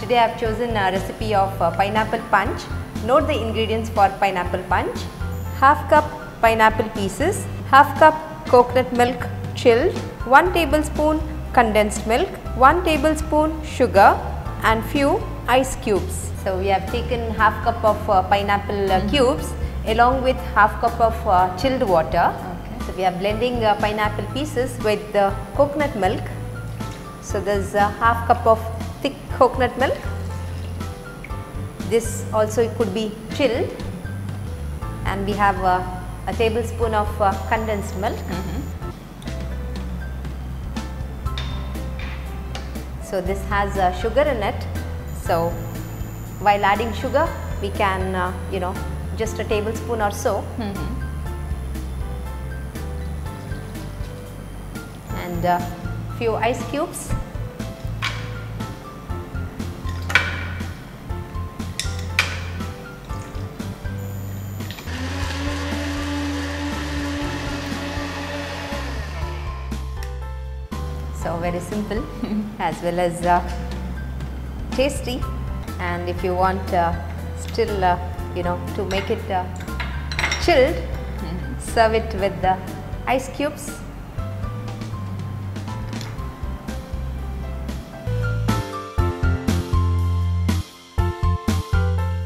Today I have chosen a recipe of pineapple punch. Note the ingredients for pineapple punch. Half cup pineapple pieces, half cup coconut milk chilled, 1 tablespoon condensed milk, 1 tablespoon sugar and few ice cubes. So we have taken half cup of pineapple cubes along with half cup of chilled water. Okay. So we are blending pineapple pieces with coconut milk. So there is half cup of thick coconut milk. This also could be chilled, and we have a tablespoon of condensed milk. So this has sugar in it. So while adding sugar, we can just a tablespoon or so, and few ice cubes. So very simple as well as tasty, and if you want still to make it chilled, serve it with the ice cubes.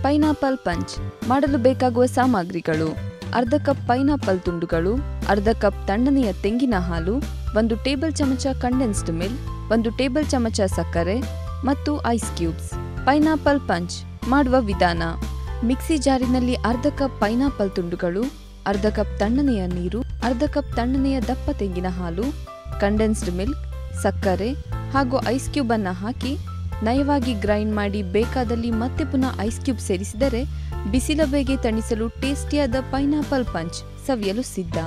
Pineapple punch ಮಾಡಲು ಬೇಕಾಗುವ ಸಾಮಗ್ರಿಗಳು: ಅರ್ಧ cup pineapple ತುಂಡುಗಳು, ಅರ್ಧ cup ತಣ್ಣನೆಯ ತೆಂಗಿನ ಹಾಲು, 1 table ಚಮಚ condensed milk, 1 table ಚಮಚ ಸಕ್ಕರೆ ಮತ್ತು ಐಸ್ ಕ್ಯೂಬ್ಸ್. ಪೈನಾಪಲ್ ಪಂಚ್ ಮಾಡುವ ವಿಧಾನ: ಮಿಕ್ಸಿ ಜಾರಿನಲ್ಲಿ ಅರ್ಧ ಕಪ್ ಪೈನಾಪಲ್ ತುಂಡುಗಳು, ಅರ್ಧ ಕಪ್ ತಣ್ಣನೆಯ ನೀರು, ಅರ್ಧ ಕಪ್ ತಣ್ಣನೆಯ ದಪ್ಪ ತೆಂಗಿನ ಹಾಲು, ಕಂಡೆನ್ಸ್ಡ್ ಮಿಲ್ಕ್, ಸಕ್ಕರೆ ಹಾಗೂ ಐಸ್ ಕ್ಯೂಬ್ ಅನ್ನು ಹಾಕಿ ನಯವಾಗಿ ಗ್ರೈಂಡ್ ಮಾಡಿ ಬೇಕಾದಲ್ಲಿ ಮತ್ತೆ ಪುನಃ ಐಸ್ ಕ್ಯೂಬ್ ಸೇರಿಸಿದರೆ ಬಿಸಿಲ ಬೇಗೆ ತಣಿಸಲು ಟೇಸ್ಟಿಯಾದ ಪೈನಾಪಲ್ ಪಂಚ್ ಸವಿಯಲು ಸಿದ್ಧ.